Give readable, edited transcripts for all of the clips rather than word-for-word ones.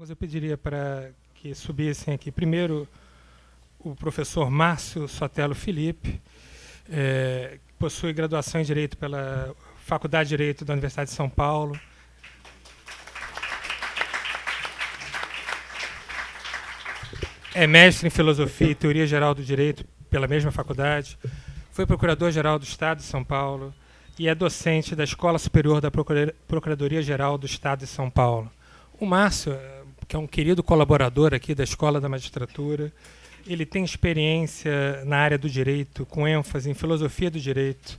colegas, eu pediria para que subissem aqui primeiro o professor Márcio Sotelo Felipe, que possui graduação em Direito pela Faculdade de Direito da Universidade de São Paulo. É mestre em Filosofia e Teoria Geral do Direito pela mesma faculdade. Foi Procurador-Geral do Estado de São Paulo e é docente da Escola Superior da Procuradoria-Geral do Estado de São Paulo. O Márcio, que é um querido colaborador aqui da Escola da Magistratura, ele tem experiência na área do direito, com ênfase em filosofia do direito,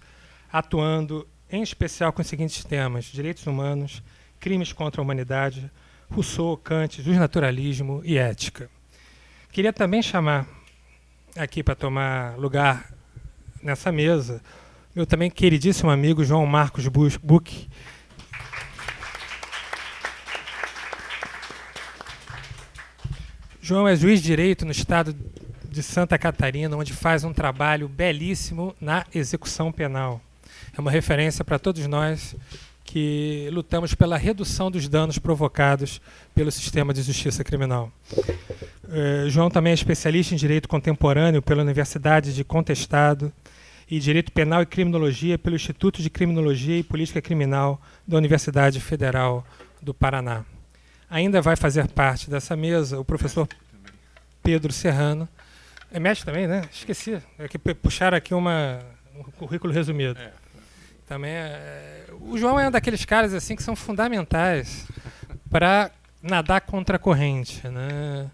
atuando em especial com os seguintes temas: direitos humanos, crimes contra a humanidade, Rousseau, Kant, justnaturalismo e ética. Queria também chamar aqui para tomar lugar nessa mesa meu também queridíssimo amigo João Marcos Buch. João é juiz de direito no estado de Santa Catarina, onde faz um trabalho belíssimo na execução penal. É uma referência para todos nós que lutamos pela redução dos danos provocados pelo sistema de justiça criminal. João também é especialista em direito contemporâneo pela Universidade de Contestado e Direito Penal e Criminologia pelo Instituto de Criminologia e Política Criminal da Universidade Federal do Paraná. Ainda vai fazer parte dessa mesa o professor Pedro Serrano. É mestre também, né? Esqueci. É que puxaram aqui um currículo resumido. Também o João é um daqueles caras assim que são fundamentais para nadar contra a corrente, né?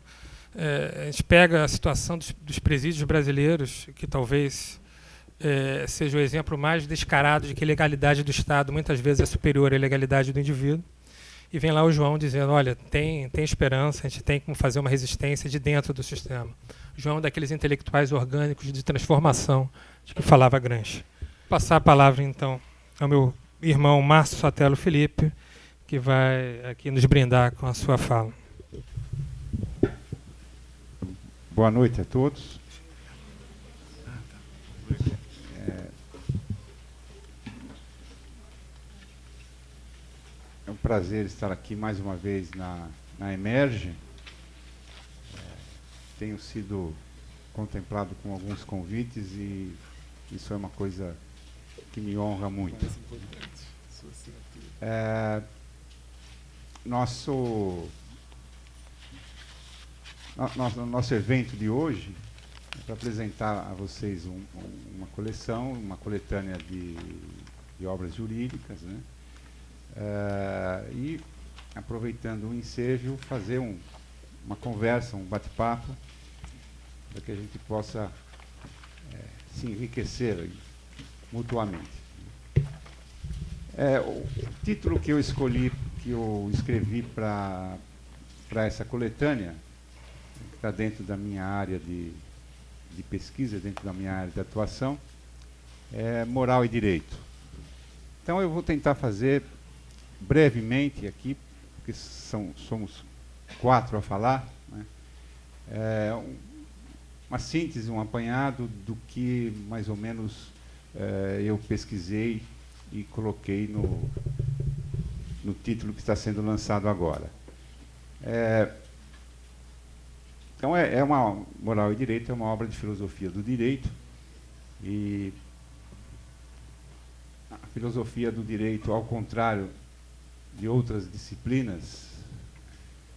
A gente pega a situação dos presídios brasileiros, que talvez seja o exemplo mais descarado de que a legalidade do Estado muitas vezes é superior à legalidade do indivíduo. E vem lá o João dizendo, olha, tem esperança, a gente tem como fazer uma resistência de dentro do sistema. O João é um daqueles intelectuais orgânicos de transformação de que falava Gramsci. Vou passar a palavra, então, ao meu irmão Márcio Sotelo Felipe, que vai aqui nos brindar com a sua fala. Boa noite a todos. É um prazer estar aqui mais uma vez na Emerge. Tenho sido contemplado com alguns convites e isso é uma coisa que me honra muito. Nosso evento de hoje é para apresentar a vocês uma coleção, uma coletânea de obras jurídicas, né? E, aproveitando o ensejo, fazer uma conversa, um bate-papo, para que a gente possa se enriquecer mutuamente. O título que eu escolhi, que eu escrevi para essa coletânea, que está dentro da minha área de pesquisa, dentro da minha área de atuação, é Moral e Direito. Então eu vou tentar fazer brevemente aqui, porque somos 4 a falar, né? Uma síntese, um apanhado do que mais ou menos eu pesquisei e coloquei no título que está sendo lançado agora. Então, uma Moral e Direito é uma obra de filosofia do direito, e a filosofia do direito, ao contrário de outras disciplinas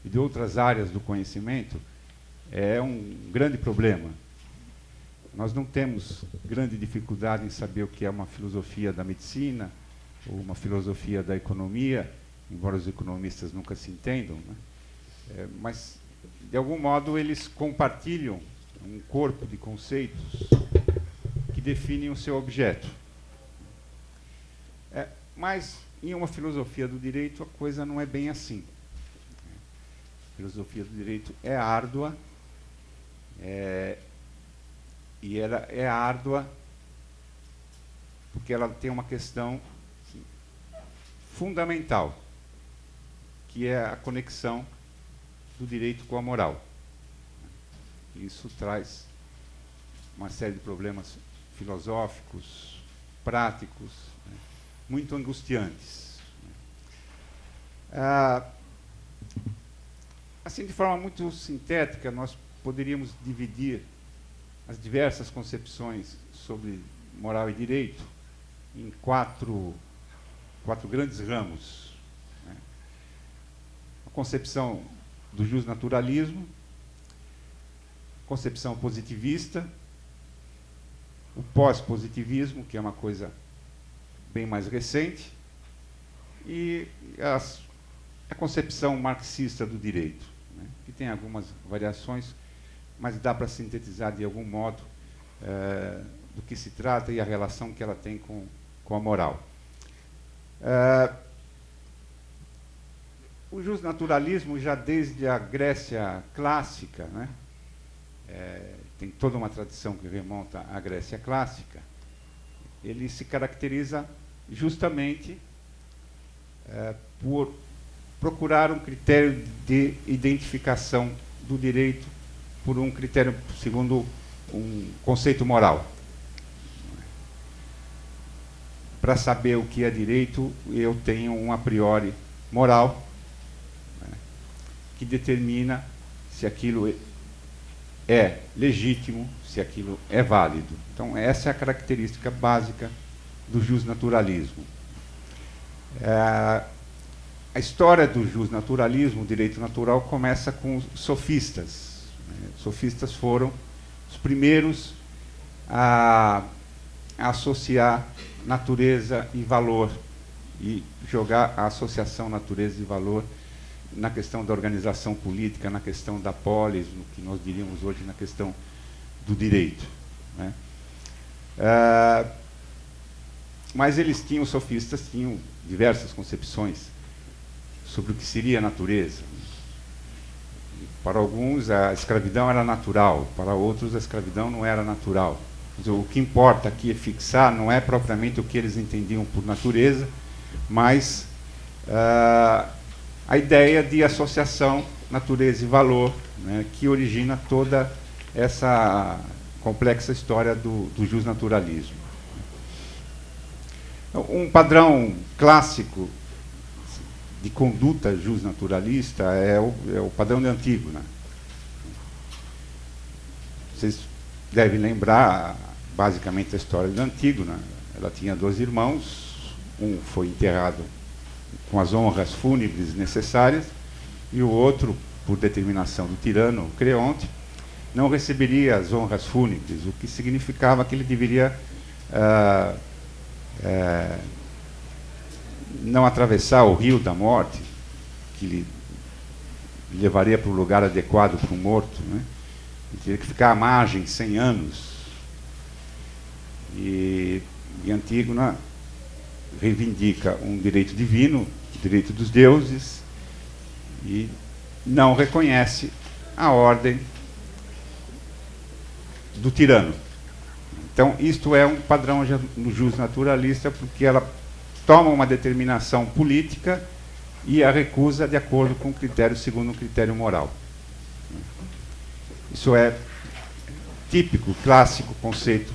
e de outras áreas do conhecimento, é um grande problema. Nós não temos grande dificuldade em saber o que é uma filosofia da medicina ou uma filosofia da economia, embora os economistas nunca se entendam, né? Mas, de algum modo, eles compartilham um corpo de conceitos que definem o seu objeto. Mas, em uma filosofia do direito, a coisa não é bem assim. A filosofia do direito é árdua, e ela é árdua porque ela tem uma questão fundamental, que é a conexão do direito com a moral. Isso traz uma série de problemas filosóficos, práticos, né, muito angustiantes. Assim, de forma muito sintética, nós poderíamos dividir as diversas concepções sobre moral e direito em quatro grandes ramos, né? A concepção do justnaturalismo, concepção positivista, o pós-positivismo, que é uma coisa bem mais recente, e a concepção marxista do direito, né, que tem algumas variações, mas dá para sintetizar de algum modo do que se trata e a relação que ela tem com a moral. O justnaturalismo, já desde a Grécia clássica, né, tem toda uma tradição que remonta à Grécia clássica, ele se caracteriza justamente por procurar um critério de identificação do direito por um critério, segundo um conceito moral. Para saber o que é direito, eu tenho um a priori moral, né, que determina se aquilo é legítimo, se aquilo é válido. Então, essa é a característica básica do justnaturalismo. A história do justnaturalismo, o direito natural, começa com os sofistas, né? Os sofistas foram os primeiros a associar natureza e valor e jogar a associação natureza e valor na questão da organização política, na questão da polis, no que nós diríamos hoje na questão do direito, né? Mas os sofistas tinham diversas concepções sobre o que seria a natureza. Para alguns, a escravidão era natural, para outros, a escravidão não era natural. O que importa aqui é fixar, não é propriamente o que eles entendiam por natureza, mas a ideia de associação natureza e valor, né, que origina toda essa complexa história do justnaturalismo. Um padrão clássico de conduta justnaturalista é o padrão de Antígona. Vocês devem lembrar, basicamente, a história de Antígona. Ela tinha 2 irmãos, um foi enterrado com as honras fúnebres necessárias, e o outro, por determinação do tirano Creonte, não receberia as honras fúnebres, o que significava que ele deveria não atravessar o rio da morte, que lhe levaria para o lugar adequado para o morto, né? Ele teria que ficar à margem 100 anos. E Antígona reivindica um direito divino, o direito dos deuses, e não reconhece a ordem do tirano. Então, isto é um padrão no justnaturalista, porque ela toma uma determinação política e a recusa de acordo com o critério, segundo um critério moral. Isso é típico, clássico conceito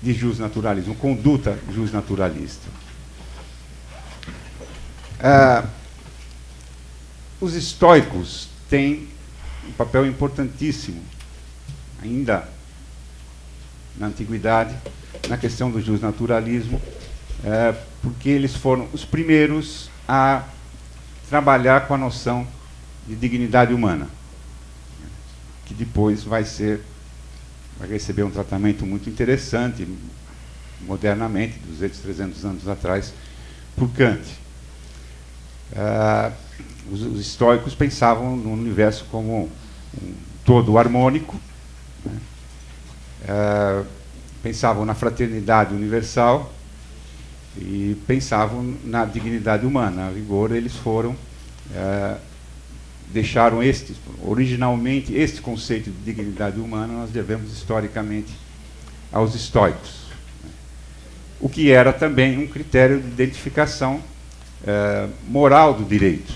de justnaturalismo, conduta justnaturalista. Os estoicos têm um papel importantíssimo, ainda na antiguidade, na questão do justnaturalismo, porque eles foram os primeiros a trabalhar com a noção de dignidade humana, que depois vai receber um tratamento muito interessante, modernamente, 200, 300 anos atrás, por Kant. Os estoicos pensavam no universo como um todo harmônico, né? Pensavam na fraternidade universal e pensavam na dignidade humana. A rigor, eles deixaram originalmente este conceito de dignidade humana nós devemos historicamente aos estoicos, o que era também um critério de identificação moral do direito.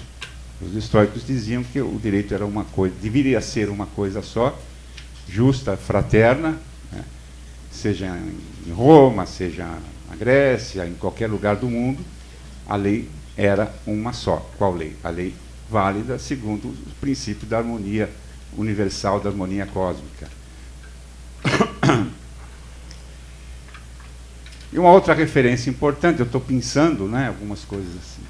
Os estoicos diziam que o direito era uma coisa, deveria ser uma coisa só, justa, fraterna, né? Seja em Roma, seja na Grécia, em qualquer lugar do mundo, a lei era uma só. Qual lei? A lei válida segundo o princípio da harmonia universal, da harmonia cósmica. E uma outra referência importante, eu estou pensando, né, algumas coisas assim,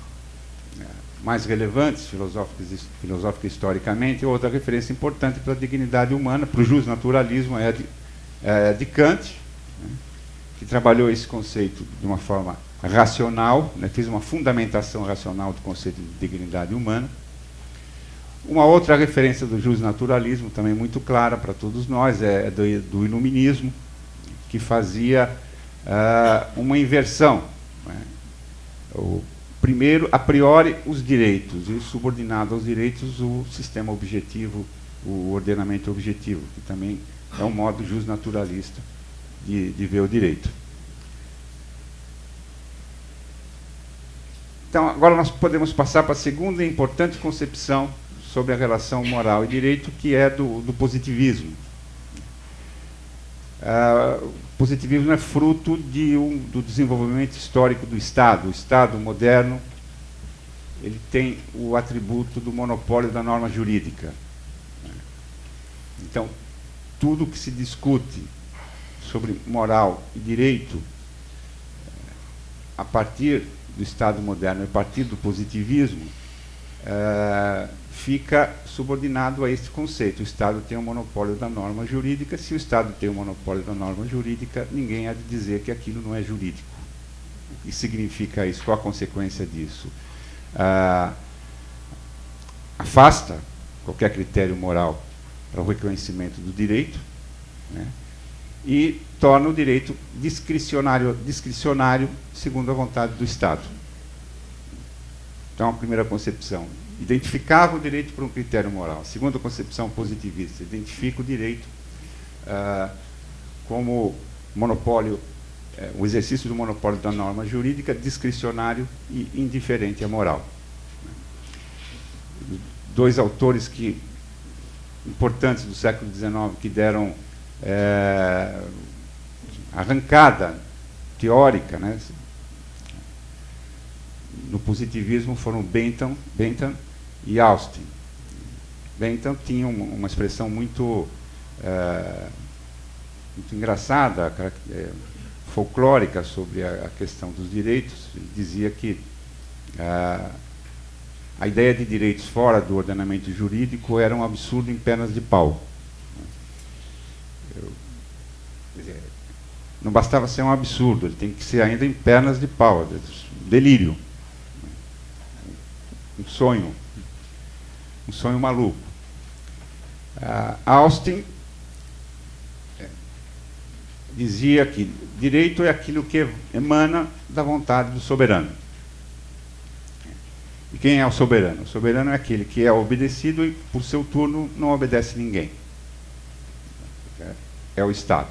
mais relevantes, filosóficas historicamente, e outra referência importante para a dignidade humana, para o justnaturalismo, é de Kant, né, que trabalhou esse conceito de uma forma racional, né, fez uma fundamentação racional do conceito de dignidade humana. Uma outra referência do justnaturalismo, também muito clara para todos nós, é do iluminismo, que fazia uma inversão, né? Primeiro, a priori, os direitos, e subordinado aos direitos o sistema objetivo, o ordenamento objetivo, que também é um modo justnaturalista de ver o direito. Então, agora nós podemos passar para a segunda importante concepção sobre a relação moral e direito, que é do positivismo. O positivismo é fruto do desenvolvimento histórico do Estado. O Estado moderno, ele tem o atributo do monopólio da norma jurídica. Então, tudo que se discute sobre moral e direito, a partir do Estado moderno, a partir do positivismo, fica subordinado a esse conceito. O Estado tem o monopólio da norma jurídica. Se o Estado tem o monopólio da norma jurídica, ninguém há de dizer que aquilo não é jurídico. O que significa isso? Qual a consequência disso? Afasta qualquer critério moral para o reconhecimento do direito, né, e torna o direito discricionário segundo a vontade do Estado. Então, a primeira concepção identificava o direito por um critério moral. A segunda concepção positivista identifica o direito como monopólio, o exercício do monopólio da norma jurídica, discricionário e indiferente à moral. Dois autores importantes do século XIX que deram arrancada teórica, né, no positivismo foram Bentham e Austin. Bentham tinha uma expressão muito engraçada, folclórica sobre a questão dos direitos. Ele dizia que a ideia de direitos fora do ordenamento jurídico era um absurdo em pernas de pau. Não bastava ser um absurdo, ele tem que ser ainda em pernas de pau, delírio. Um sonho maluco. Austin dizia que direito é aquilo que emana da vontade do soberano. E quem é o soberano? O soberano é aquele que é obedecido e, por seu turno, não obedece ninguém. É o Estado.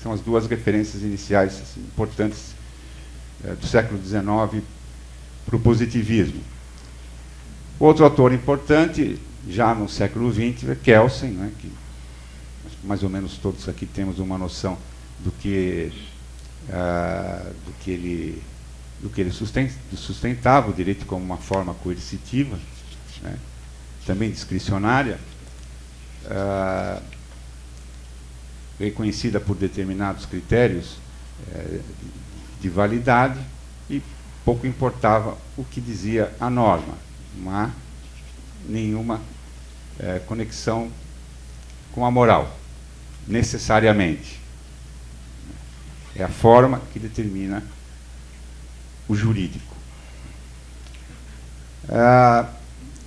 São as duas referências iniciais assim, importantes do século XIX para o positivismo. Outro autor importante, já no século XX, é Kelsen, né, que mais ou menos todos aqui temos uma noção do que ele sustentava, o direito como uma forma coercitiva, né, também discricionária, reconhecida por determinados critérios de validade, e pouco importava o que dizia a norma. Não há nenhuma conexão com a moral, necessariamente. É a forma que determina o jurídico.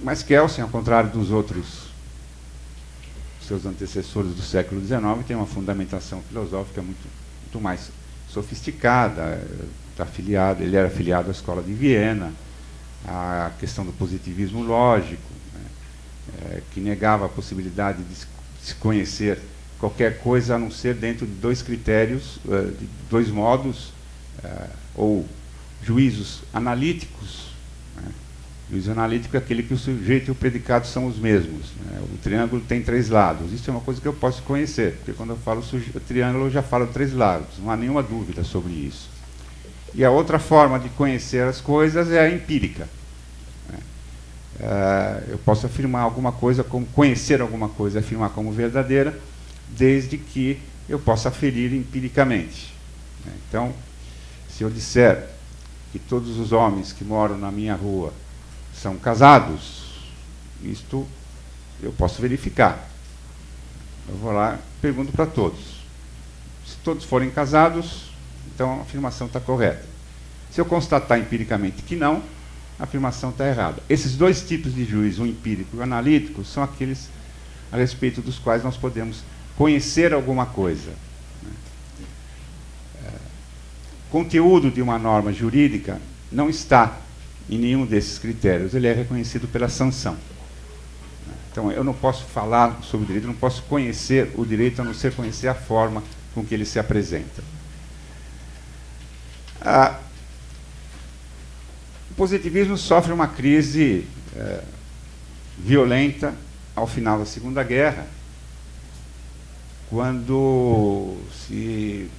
Mas Kelsen, ao contrário dos outros seus antecessores do século XIX, tem uma fundamentação filosófica muito mais sofisticada. Ele era afiliado à Escola de Viena, a questão do positivismo lógico, né, que negava a possibilidade de se conhecer qualquer coisa a não ser dentro de dois critérios, de dois modos, ou juízos analíticos. Né. Juízo analítico é aquele que o sujeito e o predicado são os mesmos. Né. O triângulo tem três lados. Isso é uma coisa que eu posso conhecer, porque quando eu falo triângulo eu já falo três lados, não há nenhuma dúvida sobre isso. E a outra forma de conhecer as coisas é a empírica. Né. eu posso afirmar alguma coisa, como conhecer alguma coisa, afirmar como verdadeira, desde que eu possa aferir empiricamente. Então, se eu disser que todos os homens que moram na minha rua são casados, isto eu posso verificar. Eu vou lá e pergunto para todos. Se todos forem casados, então a afirmação está correta. Se eu constatar empiricamente que não, a afirmação está errada. Esses dois tipos de juízo, o empírico e o analítico, são aqueles a respeito dos quais nós podemos conhecer alguma coisa. O conteúdo de uma norma jurídica não está em nenhum desses critérios, ele é reconhecido pela sanção. Então, eu não posso falar sobre o direito, eu não posso conhecer o direito, a não ser conhecer a forma com que ele se apresenta. O positivismo sofre uma crise violenta ao final da Segunda Guerra, quando se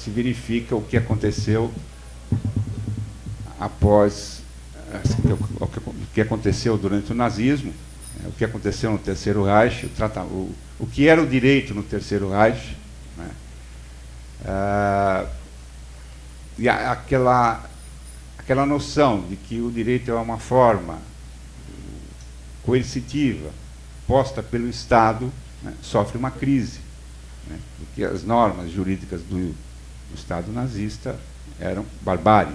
verifica o que aconteceu após o que aconteceu durante o nazismo, o que aconteceu no Terceiro Reich, o que era o direito no Terceiro Reich, né? E aquela noção de que o direito é uma forma coercitiva posta pelo Estado, né, sofre uma crise, né, porque as normas jurídicas do Estado nazista eram barbárie.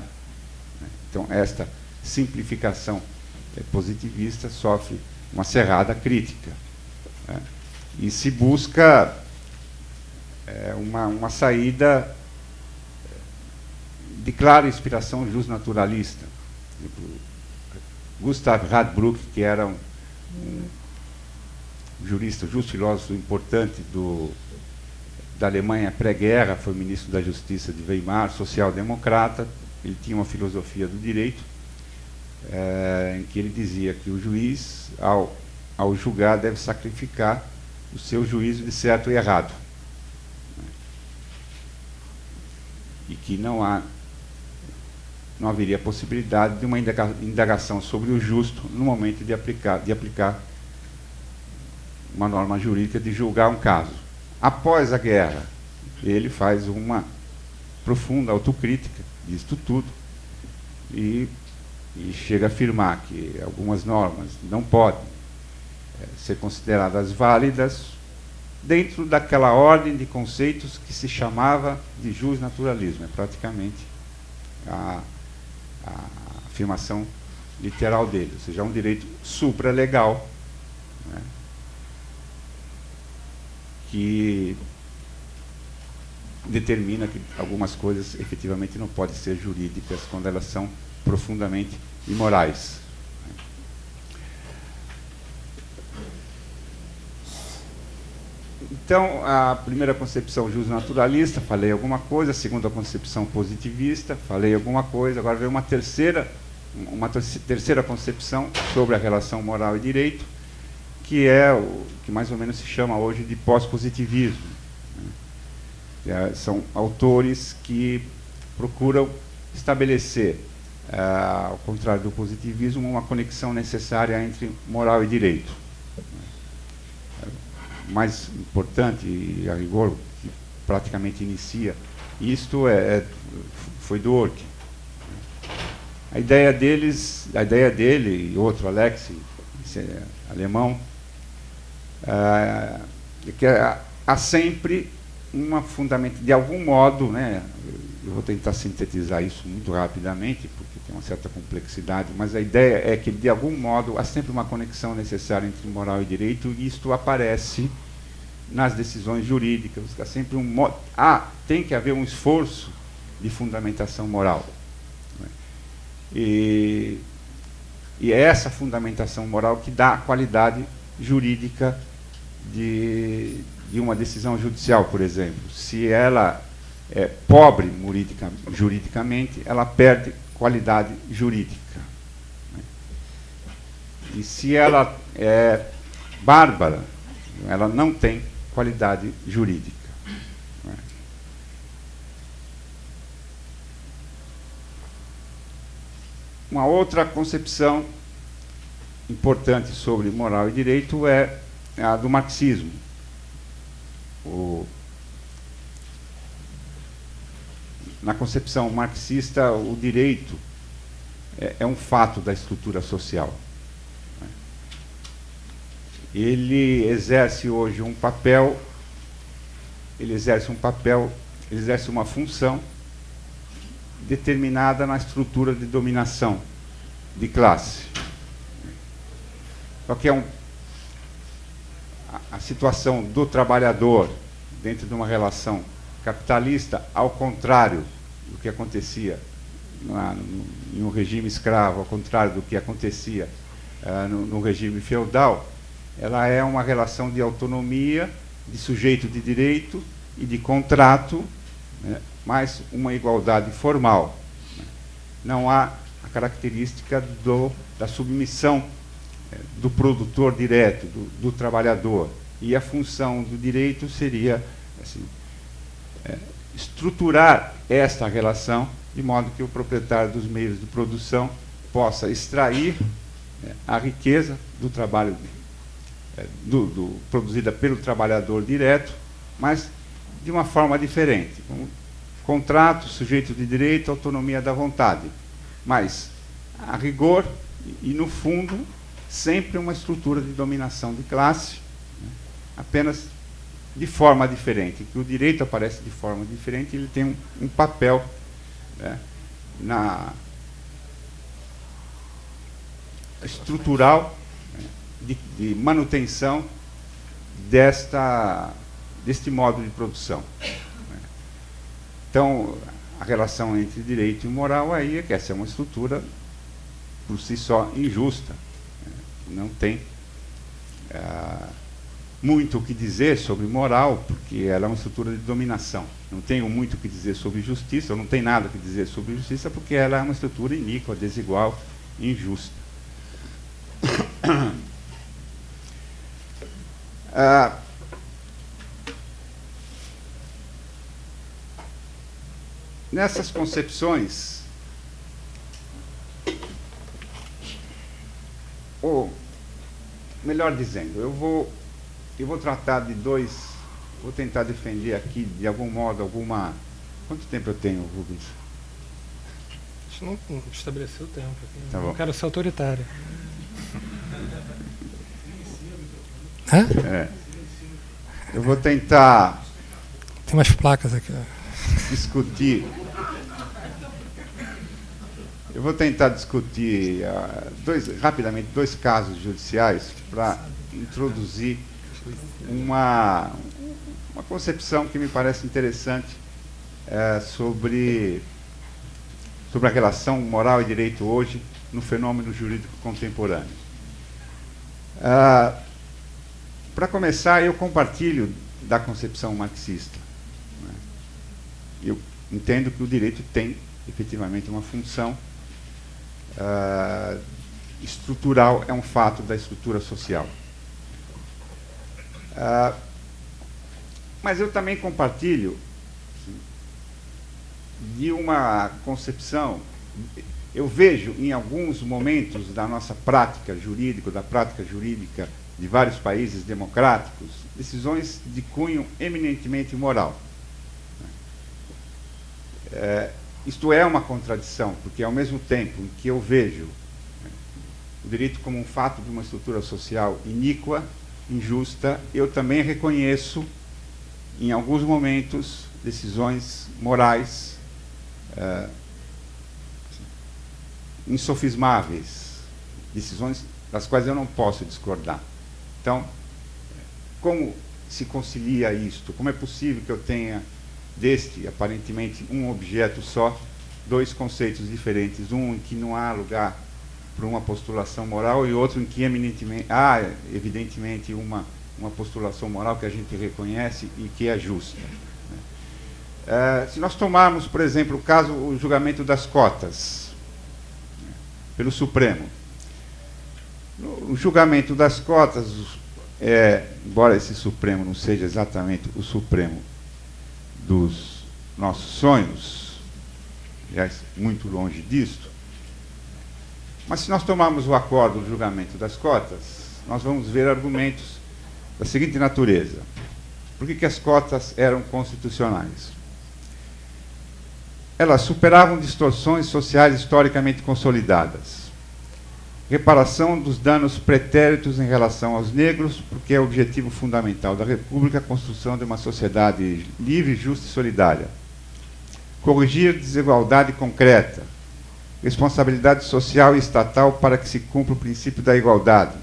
Né? Então, esta simplificação positivista sofre uma cerrada crítica. Né? E se busca uma saída de clara inspiração justnaturalista. Gustav Radbruch, que era um jurista, justo filósofo importante da Alemanha pré-guerra, foi ministro da Justiça de Weimar, social-democrata, ele tinha uma filosofia do direito, em que ele dizia que o juiz, ao julgar, deve sacrificar o seu juízo de certo e errado. E que não haveria possibilidade de uma indagação sobre o justo no momento de aplicar uma norma jurídica, de julgar um caso. Após a guerra, ele faz uma profunda autocrítica disto tudo e chega a afirmar que algumas normas não podem ser consideradas válidas dentro daquela ordem de conceitos que se chamava de justnaturalismo. É praticamente a afirmação literal dele, ou seja, é um direito supralegal, né, que determina que algumas coisas efetivamente não podem ser jurídicas quando elas são profundamente imorais. Então, a primeira concepção justnaturalista, falei alguma coisa, a segunda concepção positivista, falei alguma coisa, agora vem uma terceira concepção sobre a relação moral e direito, que é o que mais ou menos se chama hoje de pós-positivismo. São autores que procuram estabelecer, ao contrário do positivismo, uma conexão necessária entre moral e direito. O mais importante, e a rigor, que praticamente inicia isto, foi Dworkin. A ideia dele, e outro, Alex, alemão, é que há sempre uma fundamento, de algum modo, né, eu vou tentar sintetizar isso muito rapidamente, porque tem uma certa complexidade, mas a ideia é que, de algum modo, há sempre uma conexão necessária entre moral e direito, e isto aparece nas decisões jurídicas. Há sempre tem que haver um esforço de fundamentação moral. Né? E é essa fundamentação moral que dá a qualidade jurídica de uma decisão judicial, por exemplo. Se ela é pobre juridicamente, ela perde qualidade jurídica. Né? E se ela é bárbara, ela não tem qualidade jurídica. Né? Uma outra concepção importante sobre moral e direito é a do marxismo. Na concepção marxista, o direito é um fato da estrutura social. Ele exerce hoje um papel, ele exerce uma função determinada na estrutura de dominação de classe. Só que a situação do trabalhador dentro de uma relação capitalista, ao contrário do que acontecia em um regime escravo, ao contrário do que acontecia no regime feudal, ela é uma relação de autonomia, de sujeito de direito e de contrato, né, mas uma igualdade formal. Não há a característica da submissão do produtor direto, do trabalhador. E a função do direito seria assim, estruturar esta relação de modo que o proprietário dos meios de produção possa extrair a riqueza do trabalho produzida pelo trabalhador direto, mas de uma forma diferente. Com contrato, sujeito de direito, autonomia da vontade. Mas, a rigor e no fundo, sempre uma estrutura de dominação de classe, né, apenas de forma diferente. Que o direito aparece de forma diferente, ele tem um papel, né, estrutural, né, de manutenção deste modo de produção. Né. Então, a relação entre direito e moral aí é que essa é uma estrutura por si só injusta. Né. Não tem muito o que dizer sobre moral, porque ela é uma estrutura de dominação. Não tenho muito o que dizer sobre justiça, ou não tem nada o que dizer sobre justiça, porque ela é uma estrutura iníqua, desigual, injusta. Nessas concepções, ou melhor dizendo, eu vou tratar de vou tentar defender aqui, de algum modo, Quanto tempo eu tenho, Rubens? A gente não estabeleceu o tempo aqui. Tá bom. Não quero ser autoritário. Hã? Eu vou tentar Tem umas placas aqui. discutir. Eu vou tentar discutir rapidamente dois casos judiciais para introduzir uma concepção que me parece interessante sobre a relação moral e direito hoje no fenômeno jurídico contemporâneo. Para começar, eu compartilho da concepção marxista. Né? Eu entendo que o direito tem efetivamente uma função estrutural, é um fato da estrutura social. Mas eu também compartilho de uma concepção. Eu vejo em alguns momentos da nossa prática jurídica, da prática jurídica de vários países democráticos, decisões de cunho eminentemente moral. Isto é uma contradição, porque ao mesmo tempo em que eu vejo o direito como um fato de uma estrutura social iníqua, injusta, eu também reconheço, em alguns momentos, decisões morais insofismáveis, decisões das quais eu não posso discordar. Então, como se concilia isto? Como é possível que eu tenha aparentemente, um objeto só, dois conceitos diferentes, um em que não há lugar para uma postulação moral e outro em que há, evidentemente, uma postulação moral que a gente reconhece e que é justa. Se nós tomarmos, por exemplo, o julgamento das cotas, pelo Supremo. No julgamento das cotas, embora esse Supremo não seja exatamente o Supremo dos nossos sonhos, aliás, muito longe disto, Mas se nós tomarmos o acordo do julgamento das cotas, nós vamos ver argumentos da seguinte natureza. Por que as cotas eram constitucionais? Elas superavam distorções sociais historicamente consolidadas. Reparação dos danos pretéritos em relação aos negros, porque é o objetivo fundamental da República a construção de uma sociedade livre, justa e solidária. Corrigir desigualdade concreta. Responsabilidade social e estatal para que se cumpra o princípio da igualdade.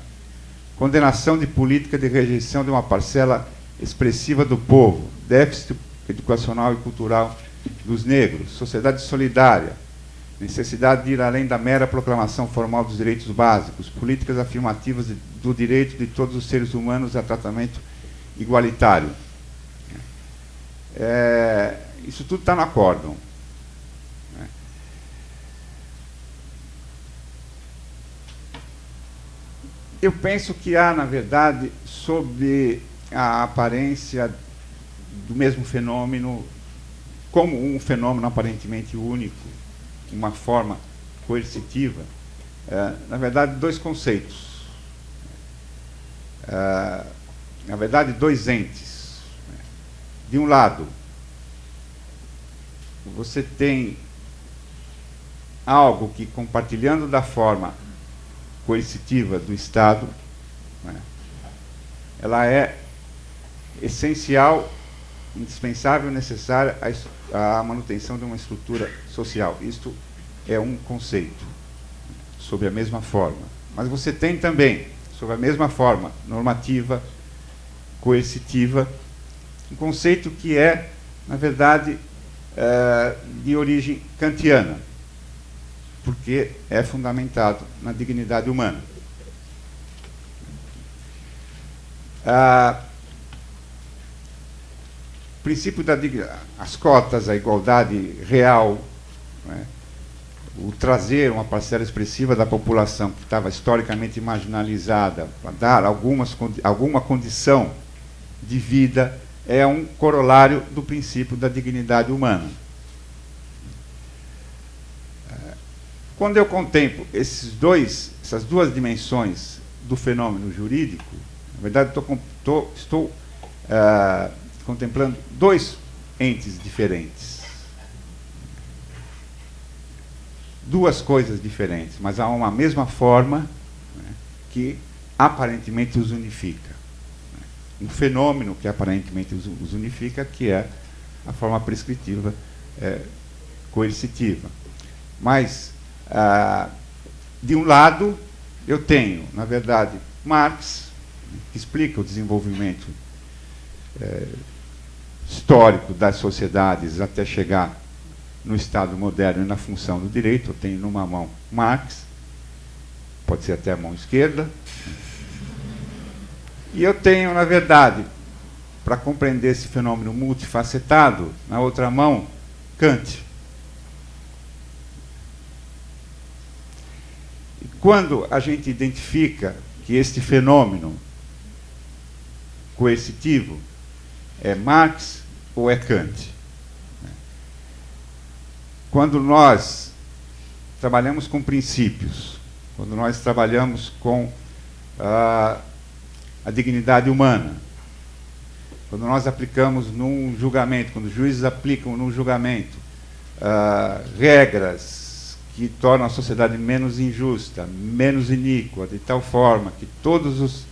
Condenação de política de rejeição de uma parcela expressiva do povo. Déficit educacional e cultural dos negros. Sociedade solidária. Necessidade de ir além da mera proclamação formal dos direitos básicos. Políticas afirmativas do direito de todos os seres humanos a tratamento igualitário. Isso tudo está no acórdão. Eu penso que há, na verdade, sob a aparência do mesmo fenômeno, como um fenômeno aparentemente único, uma forma coercitiva, na verdade, dois conceitos. Na verdade, dois entes. De um lado, você tem algo que, compartilhando da forma coercitiva do Estado, ela é essencial, indispensável, necessária à manutenção de uma estrutura social. Isto é um conceito, sob a mesma forma. Mas você tem também, sob a mesma forma, normativa, coercitiva, um conceito que é, na verdade, de origem kantiana, porque é fundamentado na dignidade humana. O princípio da as cotas, a igualdade real, o trazer uma parcela expressiva da população que estava historicamente marginalizada para dar alguma condição de vida é um corolário do princípio da dignidade humana. Quando eu contemplo essas duas dimensões do fenômeno jurídico, na verdade estou contemplando dois entes diferentes. Duas coisas diferentes, mas há uma mesma forma que aparentemente os unifica. Um fenômeno que aparentemente os unifica, que é a forma prescritiva coercitiva. Mas, de um lado, eu tenho, na verdade, Marx, que explica o desenvolvimento histórico das sociedades até chegar no Estado moderno e na função do direito. Eu tenho numa mão Marx, pode ser até a mão esquerda, e eu tenho, na verdade, para compreender esse fenômeno multifacetado, na outra mão, Kant. E quando a gente identifica que este fenômeno coercitivo é Marx ou é Kant? Quando nós trabalhamos com princípios, quando nós trabalhamos com a dignidade humana, quando nós aplicamos num julgamento, quando os juízes aplicam num julgamento regras que tornam a sociedade menos injusta, menos iníqua, de tal forma que todos os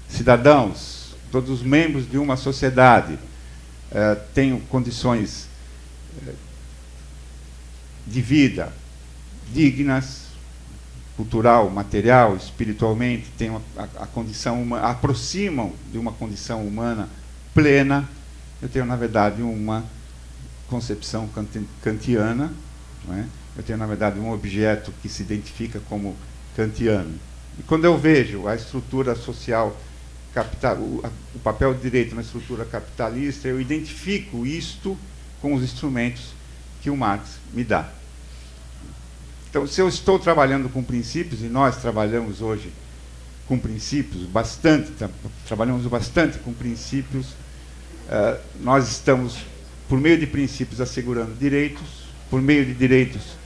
cidadãos, todos os membros de uma sociedade tenham condições de vida dignas, cultural, material, espiritualmente, tenham a condição humana, aproximam de uma condição humana plena. Eu tenho, na verdade, uma concepção kantiana, não é? Eu tenho, na verdade, um objeto que se identifica como kantiano. E quando eu vejo a estrutura social capital, o papel do direito na estrutura capitalista, eu identifico isto com os instrumentos que o Marx me dá. Então, se eu estou trabalhando com princípios, e nós trabalhamos hoje com princípios, trabalhamos bastante com princípios, nós estamos, por meio de princípios, assegurando direitos, por meio de direitos,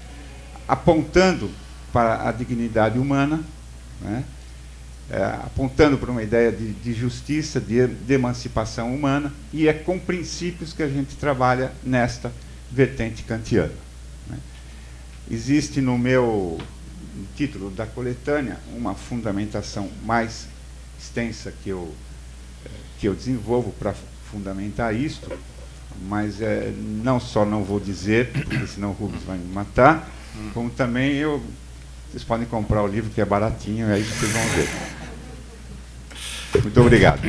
apontando para a dignidade humana, né? Apontando para uma ideia de justiça, de emancipação humana, e é com princípios que a gente trabalha nesta vertente kantiana, né? Existe no título da coletânea uma fundamentação mais extensa que eu desenvolvo para fundamentar isto, mas não só não vou dizer, porque senão o Rubens vai me matar, como também vocês podem comprar o livro, que é baratinho, e aí vocês vão ver. Muito obrigado.